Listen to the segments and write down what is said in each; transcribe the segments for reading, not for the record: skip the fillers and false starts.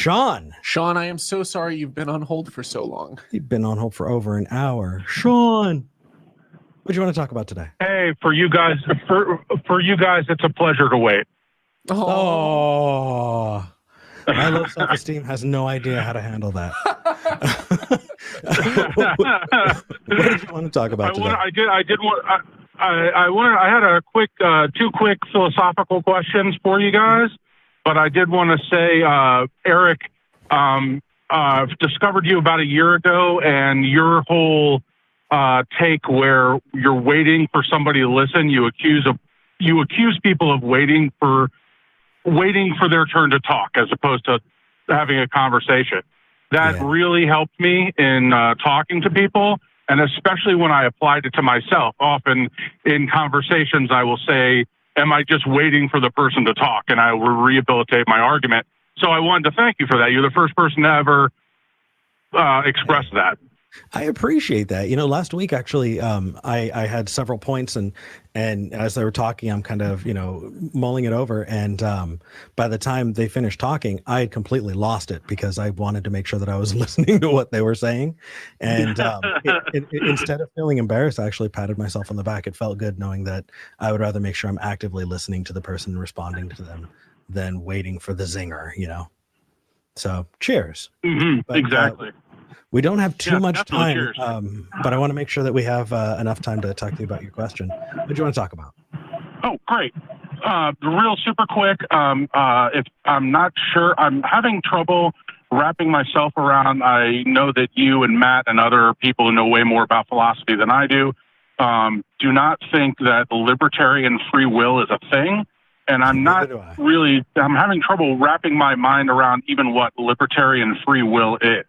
Sean. Sean, I am so sorry you've been on hold for so long. You've been on hold for over an hour. Sean, what do you want to talk about today? Hey, for you guys, it's a pleasure to wait. Oh, my low self-esteem has no idea how to handle that. What did you want to talk about today? I had a quick, two quick philosophical questions for you guys, but I did want to say, Eric, I've discovered you about a year ago, and your whole take where you're waiting for somebody to listen. You accuse people of waiting for their turn to talk as opposed to having a conversation. That really helped me in talking to people, and especially when I applied it to myself. Often in conversations, I will say, am I just waiting for the person to talk? And I will rehabilitate my argument. So I wanted to thank you for that. You're the first person to ever express that. I appreciate that. You know, last week, actually, I had several points, and as they were talking, I'm kind of, mulling it over. And by the time they finished talking, I had completely lost it because I wanted to make sure that I was listening to what they were saying. And instead of feeling embarrassed, I actually patted myself on the back. It felt good knowing that I would rather make sure I'm actively listening to the person and responding to them than waiting for the zinger, So cheers. Mm-hmm, but, exactly. We don't have too much time, but I want to make sure that we have enough time to talk to you about your question. What do you want to talk about? Oh, great. Real super quick. If I'm not sure, I'm having trouble wrapping myself around. I know that you and Matt and other people who know way more about philosophy than I do not think that libertarian free will is a thing. And I'm I'm having trouble wrapping my mind around even what libertarian free will is.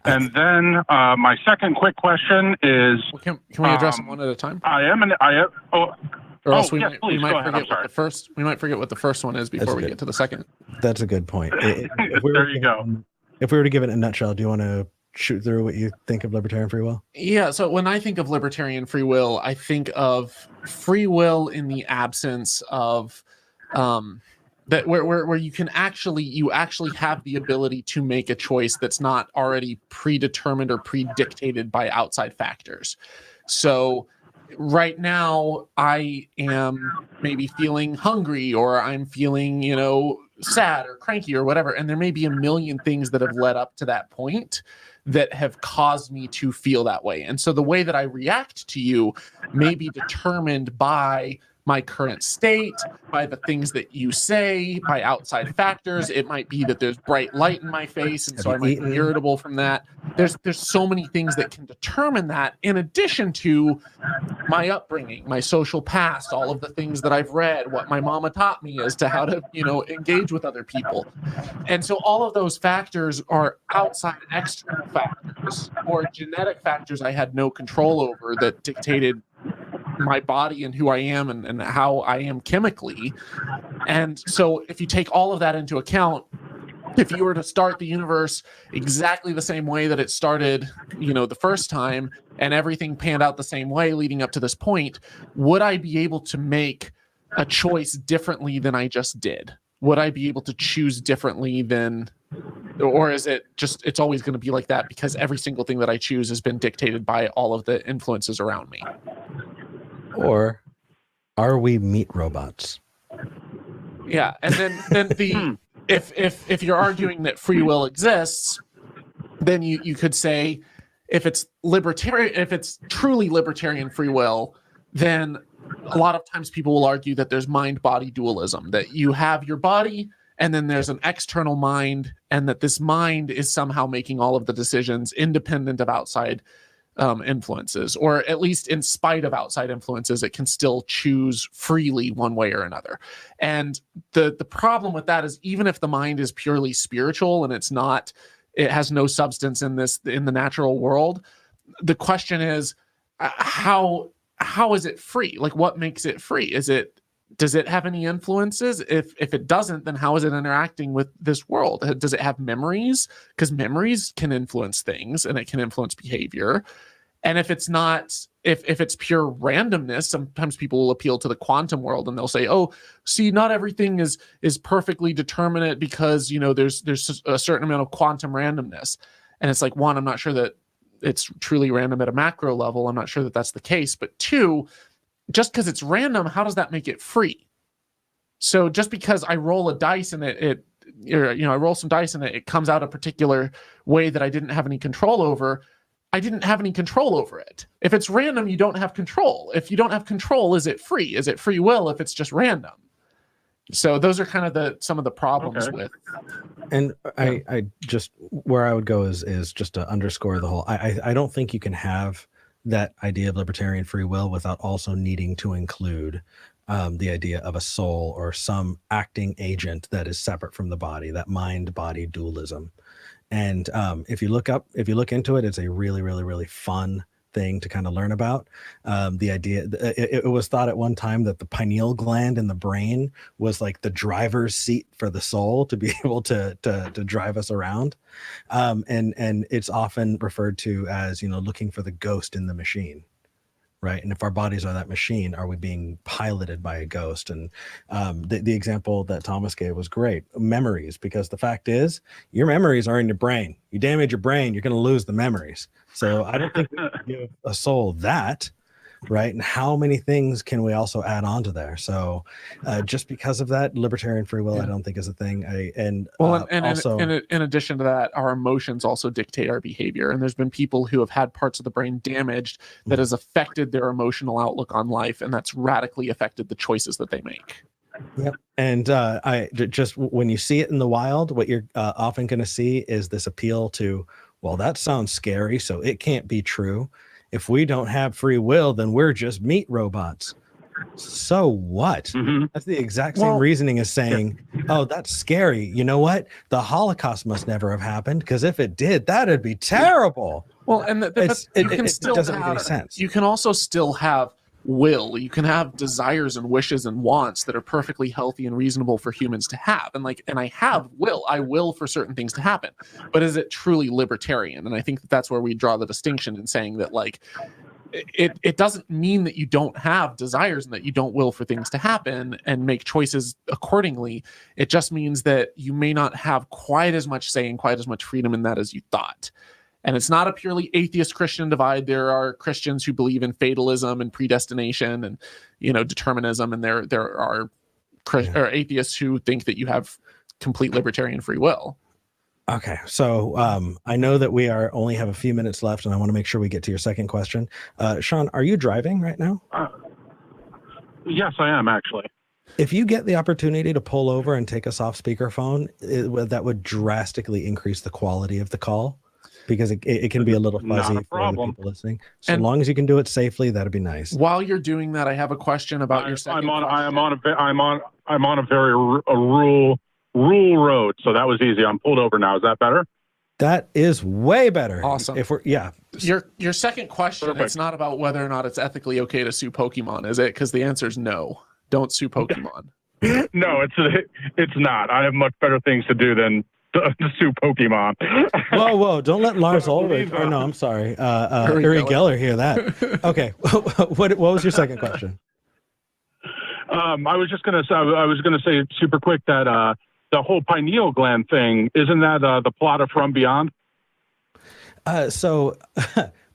And then my second quick question is... Well, can we address them one at a time? Or else we might forget what the first one is before we get to the second. That's a good point. There you go. If we were to give it in a nutshell, do you want to shoot through what you think of libertarian free will? Yeah, so when I think of libertarian free will, I think of free will in the absence of... that where you actually have the ability to make a choice that's not already predetermined or predictated by outside factors. So right now I am maybe feeling hungry, or I'm feeling, sad or cranky or whatever. And there may be a million things that have led up to that point that have caused me to feel that way. And so the way that I react to you may be determined by my current state, by the things that you say, by outside factors. It might be that there's bright light in my face, and so I might be irritable from that. There's so many things that can determine that, in addition to my upbringing, my social past, all of the things that I've read, what my mama taught me as to how to, engage with other people. And so all of those factors are outside external factors or genetic factors I had no control over that dictated my body and who I am and how I am chemically. And so if you take all of that into account, if you were to start the universe exactly the same way that it started, the first time, and everything panned out the same way leading up to this point, would I be able to make a choice differently than I just did? Would I be able to choose differently or is it just, it's always going to be like that because every single thing that I choose has been dictated by all of the influences around me? Or are we meat robots? Yeah, and then the if you're arguing that free will exists, then you could say if it's truly libertarian free will, then a lot of times people will argue that there's mind-body dualism, that you have your body and then there's an external mind, and that this mind is somehow making all of the decisions independent of outside influences, or at least in spite of outside influences, it can still choose freely one way or another. And the problem with that is, even if the mind is purely spiritual and it has no substance in the natural world, the question is, how is it free? Like, what makes it free? Does it have any influences? If it doesn't, then how is it interacting with this world? Does it have memories? Because memories can influence things and it can influence behavior. And if it's not if it's pure randomness, sometimes people will appeal to the quantum world and they'll say, oh, see, not everything is perfectly determinate because, you know, there's a certain amount of quantum randomness. And it's like, one, I'm not sure that it's truly random at a macro level. I'm not sure that that's the case. But two, just because it's random, how does that make it free? So just because I roll a dice and I roll some dice and it comes out a particular way that I didn't have any control over, I didn't have any control over it. If it's random, you don't have control. If you don't have control, is it free? Is it free will if it's just random? So those are kind of some of the problems with. And I just, where I would go is just to underscore the whole, I don't think you can have that idea of libertarian free will without also needing to include the idea of a soul or some acting agent that is separate from the body, that mind-body dualism. And if you look into it, it's a really, really, really fun thing to kind of learn about. The idea, it was thought at one time that the pineal gland in the brain was like the driver's seat for the soul to be able to drive us around. And it's often referred to as, you know, looking for the ghost in the machine. Right. And if our bodies are that machine, are we being piloted by a ghost? And the example that Thomas gave was great. Memories, because the fact is your memories are in your brain. You damage your brain, you're going to lose the memories. So I don't think we can give a soul that. Right. And how many things can we also add on to there? So just because of that, libertarian free will, I don't think is a thing. Also, in addition to that, our emotions also dictate our behavior. And there's been people who have had parts of the brain damaged that has affected their emotional outlook on life. And that's radically affected the choices that they make. Yep. And I just, when you see it in the wild, what you're often going to see is this appeal to, well, that sounds scary, so it can't be true. If we don't have free will, then we're just meat robots. So what? Mm-hmm. That's the exact same reasoning as saying, oh, that's scary. You know what? The Holocaust must never have happened, because if it did, that'd be terrible. Well, and it doesn't make any sense. You can also still have will. You can have desires and wishes and wants that are perfectly healthy and reasonable for humans to have. And I have will. I will for certain things to happen. But is it truly libertarian? And I think that's where we draw the distinction in saying that, like, it doesn't mean that you don't have desires and that you don't will for things to happen and make choices accordingly. It just means that you may not have quite as much say and quite as much freedom in that as you thought. And it's not a purely atheist Christian divide. There are Christians who believe in fatalism and predestination and, you know, determinism. And there are atheists who think that you have complete libertarian free will. Okay. So I know that we only have a few minutes left, and I want to make sure we get to your second question. Sean, are you driving right now? Yes, I am, actually. If you get the opportunity to pull over and take us off speakerphone, that would drastically increase the quality of the call, because it can be a little fuzzy for the people listening. So as long as you can do it safely, that'd be nice. While you're doing that, I have a question about your second question. I'm on a very rural road, so that was easy. I'm pulled over now. Is that better? That is way better. Awesome. Your second question, Perfect. It's not about whether or not it's ethically okay to sue Pokemon, is it? Because the answer is no. Don't sue Pokemon. No, it's not. I have much better things to do than to sue Pokemon. Whoa! Don't let Lars Ulrich. Or no, I'm sorry. Uri Geller hear that. Okay. What was your second question? I was gonna say super quick that the whole pineal gland thing, isn't that the plot of From Beyond? So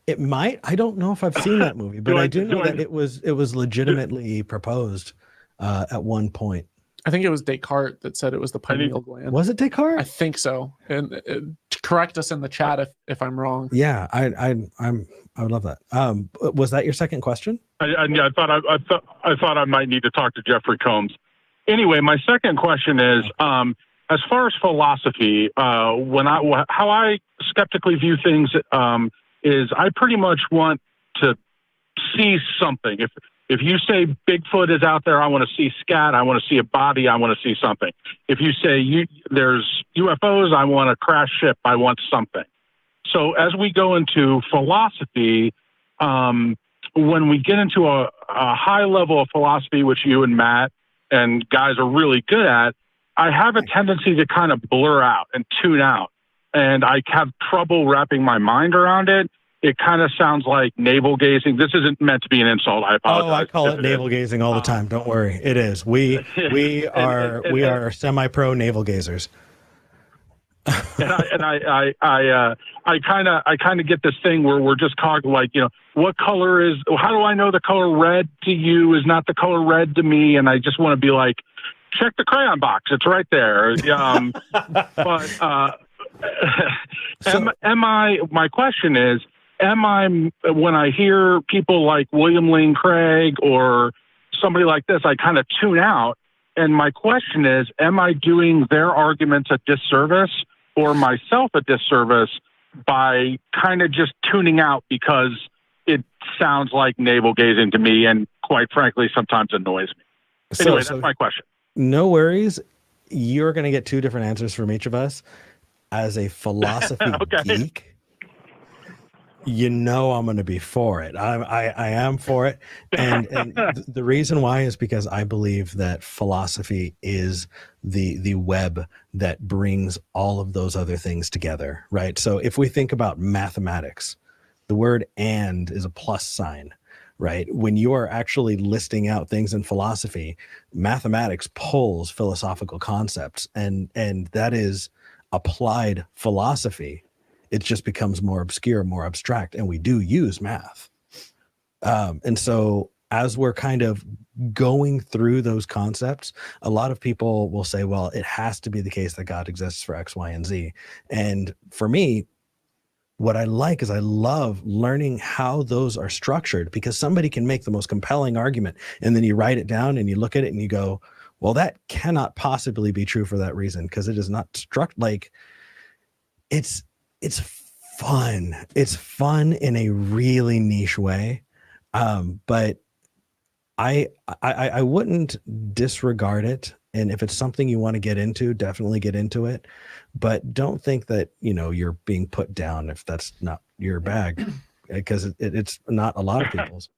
it might. I don't know if I've seen that movie, but I do know that it was legitimately proposed at one point. I think it was Descartes that said it was the pineal gland. Was it Descartes? I think so. And correct us in the chat if I'm wrong. Yeah, I would love that. Was that your second question? I thought I might need to talk to Jeffrey Combs. Anyway, my second question is, as far as philosophy, how I skeptically view things is I pretty much want to see something. If you say Bigfoot is out there, I want to see scat. I want to see a body. I want to see something. If you say there's UFOs, I want a crash ship. I want something. So as we go into philosophy, when we get into a high level of philosophy, which you and Matt and guys are really good at, I have a tendency to kind of blur out and tune out. And I have trouble wrapping my mind around it. it kind of sounds like navel gazing. This isn't meant to be an insult. I apologize. Oh, I call it navel gazing all the time. Don't worry, it is. We are semi-pro navel gazers. and I kind of get this thing where we're just talking like, what color is? How do I know the color red to you is not the color red to me? And I just want to be like, check the crayon box. It's right there. My question is, when I hear people like William Lane Craig or somebody like this, I kind of tune out. And my question is, am I doing their arguments a disservice or myself a disservice by kind of just tuning out because it sounds like navel gazing to me and quite frankly, sometimes annoys me. Anyway, that's my question. No worries. You're going to get two different answers from each of us. As a philosophy geek, I'm going to be for it. I am for it. And the reason why is because I believe that philosophy is the web that brings all of those other things together, right? So if we think about mathematics, the word "and" is a plus sign, right? When you are actually listing out things in philosophy, mathematics pulls philosophical concepts, and that is applied philosophy. It just becomes more obscure, more abstract, and we do use math. And so as we're kind of going through those concepts, a lot of people will say, well, it has to be the case that God exists for X, Y, and Z. And for me, what I like is I love learning how those are structured, because somebody can make the most compelling argument and then you write it down and you look at it and you go, well, that cannot possibly be true for that reason, because it is not structured. Like it's fun. It's fun in a really niche way. But I wouldn't disregard it. And if it's something you want to get into, definitely get into it. But don't think that, you're being put down if that's not your bag, because it's not a lot of people's.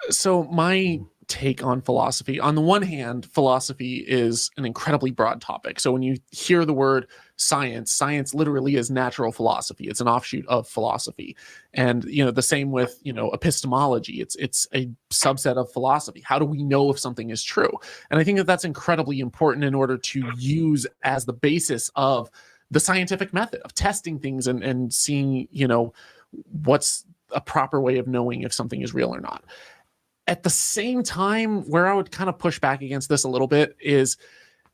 So my take on philosophy, on the one hand, philosophy is an incredibly broad topic. So when you hear the word science literally is natural philosophy. It's an offshoot of philosophy. And, the same with, epistemology. It's a subset of philosophy. How do we know if something is true? And I think that that's incredibly important in order to use as the basis of the scientific method of testing things and seeing, what's a proper way of knowing if something is real or not. At the same time, where I would kind of push back against this a little bit is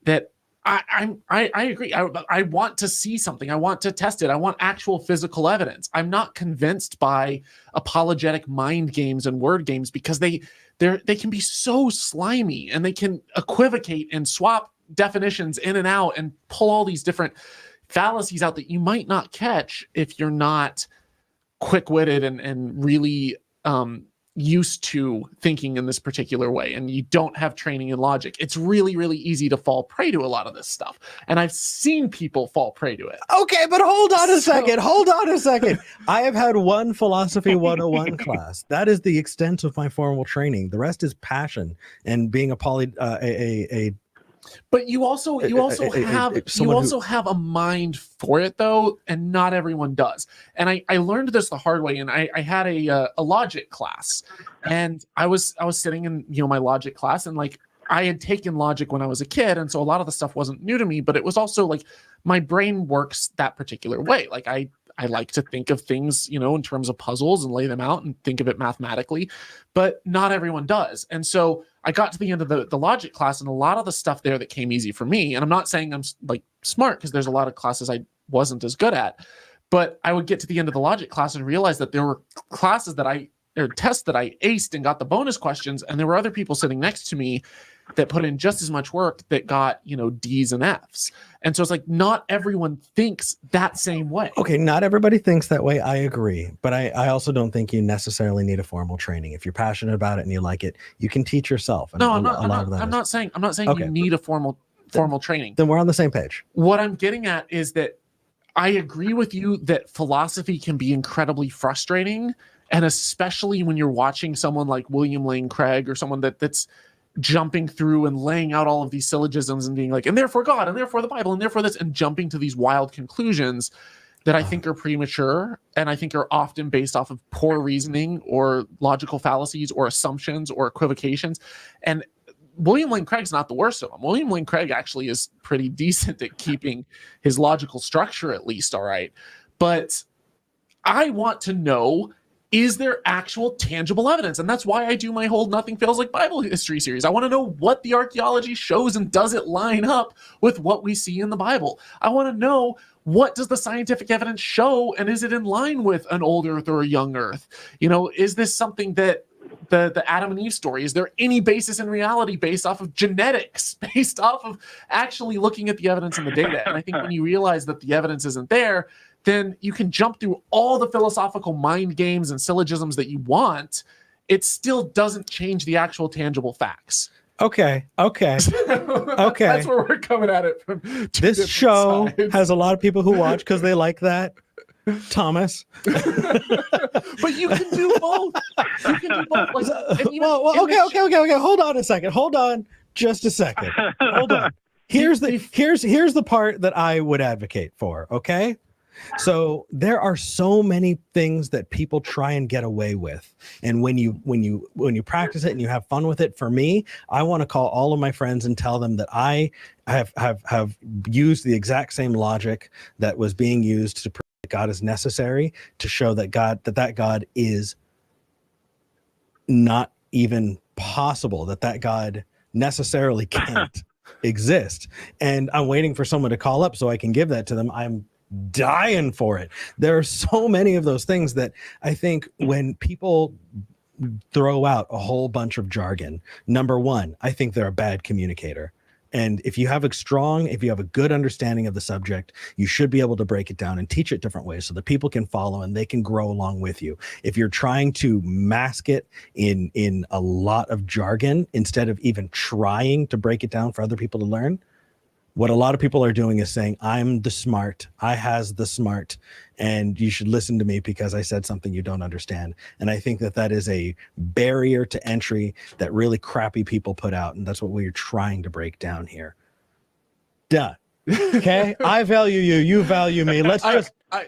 that I agree. I want to see something. I want to test it. I want actual physical evidence. I'm not convinced by apologetic mind games and word games, because they can be so slimy and they can equivocate and swap definitions in and out and pull all these different fallacies out that you might not catch if you're not quick-witted and really used to thinking in this particular way, and you don't have training in logic. It's really, really easy to fall prey to a lot of this stuff. And I've seen people fall prey to it. Okay, but hold on a second. I have had one philosophy 101 class. That is the extent of my formal training. The rest is passion and being But you also have a mind for it, though, and not everyone does. And I learned this the hard way. And I had a logic class, and I was sitting in my logic class, and like I had taken logic when I was a kid, and so a lot of the stuff wasn't new to me. But it was also like my brain works that particular way. Like I like to think of things, in terms of puzzles and lay them out and think of it mathematically, but not everyone does. And so I got to the end of the logic class, and a lot of the stuff there that came easy for me, and I'm not saying I'm like smart, because there's a lot of classes I wasn't as good at, but I would get to the end of the logic class and realize that there were tests that I aced and got the bonus questions, and there were other people sitting next to me that put in just as much work that got, D's and F's. And so it's like, not everyone thinks that same way. Okay, not everybody thinks that way. I agree. But I also don't think you necessarily need a formal training. If you're passionate about it and you like it, you can teach yourself. And I'm not saying okay. You need a formal training. Then we're on the same page. What I'm getting at is that I agree with you that philosophy can be incredibly frustrating. And especially when you're watching someone like William Lane Craig, or someone that's jumping through and laying out all of these syllogisms and being like, and therefore God, and therefore the Bible, and therefore this, and jumping to these wild conclusions that I think are premature and I think are often based off of poor reasoning or logical fallacies or assumptions or equivocations. And William Lane Craig's not the worst of them. William Lane Craig actually is pretty decent at keeping his logical structure at least all right. But I want to know, is there actual tangible evidence? And that's why I do my whole Nothing Fails Like Bible History series. I want to know what the archaeology shows and does it line up with what we see in the Bible? I want to know, what does the scientific evidence show, and is it in line with an old earth or a young earth? You know, is this something that the Adam and Eve story, is there any basis in reality based off of genetics, based off of actually looking at the evidence and the data? And I think when you realize that the evidence isn't there, then you can jump through all the philosophical mind games and syllogisms that you want. It still doesn't change the actual tangible facts. Okay. That's where we're coming at it from. This show has a lot of people who watch because they like that, Thomas. But you can do both. You can do both. Okay. Hold on a second. Hold on just a second. Hold on. Here's the part that I would advocate for. Okay. So there are so many things that people try and get away with, and when you practice it and you have fun with it, for me, I want to call all of my friends and tell them that I have used the exact same logic that was being used to prove that God is necessary, to show that God is not even possible, that God necessarily can't exist. And I'm waiting for someone to call up so I can give that to them. I'm dying for it. There are so many of those things that I think when people throw out a whole bunch of jargon, number one, I think they're a bad communicator. And if you have a good understanding of the subject, you should be able to break it down and teach it different ways so that people can follow and they can grow along with you. If you're trying to mask it in a lot of jargon instead of even trying to break it down for other people to learn, what a lot of people are doing is saying, I'm the smart, I has the smart, and you should listen to me because I said something you don't understand. And I think that is a barrier to entry that really crappy people put out. And that's what we're trying to break down here. Duh. Okay. I value you. You value me. Let's just. I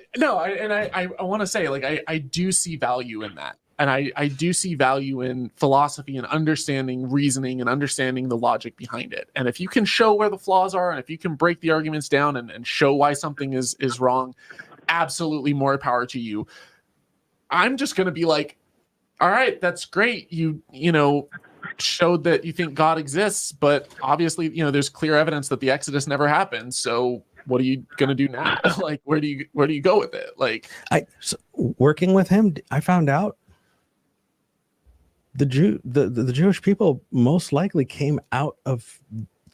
want to say, like, I do see value in that. And I do see value in philosophy and understanding reasoning and understanding the logic behind it. And if you can show where the flaws are, and if you can break the arguments down and show why something is wrong, absolutely more power to you. I'm just going to be like, all right, that's great. You showed that you think God exists, but obviously, there's clear evidence that the Exodus never happened. So what are you going to do now? Like, where do you go with it? Like, working with him, I found out the Jewish people most likely came out of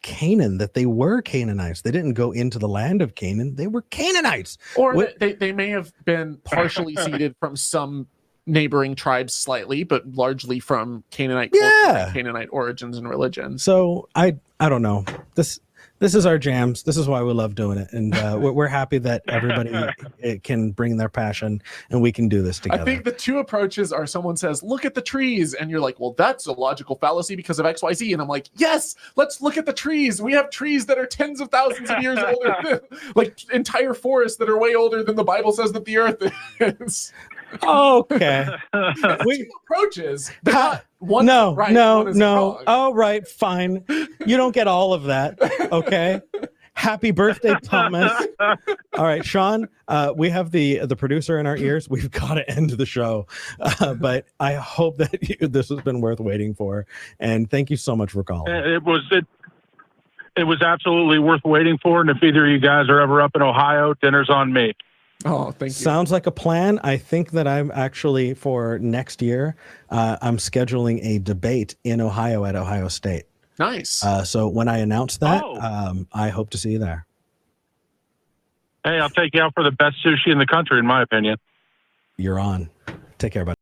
Canaan, that they were Canaanites. They didn't go into the land of Canaan. They were Canaanites. Or they may have been partially seeded from some neighboring tribes slightly, but largely from Canaanite culture, Canaanite origins and religion. So I don't know. This is our jams. This is why we love doing it. And we're happy that everybody can bring their passion and we can do this together. I think the two approaches are, someone says, look at the trees. And you're like, well, that's a logical fallacy because of XYZ. And I'm like, yes, let's look at the trees. We have trees that are tens of thousands of years older than, like, entire forests that are way older than the Bible says that the earth is. Okay. Two approaches. No. Oh, right. Fine. You don't get all of that. Okay. Happy birthday, Thomas. All right, Sean, we have the producer in our ears. We've got to end the show. But I hope that this has been worth waiting for. And thank you so much for calling. It was absolutely worth waiting for. And if either of you guys are ever up in Ohio, dinner's on me. Oh, thank you. Sounds like a plan. I think that I'm actually, for next year, I'm scheduling a debate in Ohio at Ohio State. Nice. So when I announce that, I hope to see you there. Hey, I'll take you out for the best sushi in the country, in my opinion. You're on. Take care, buddy.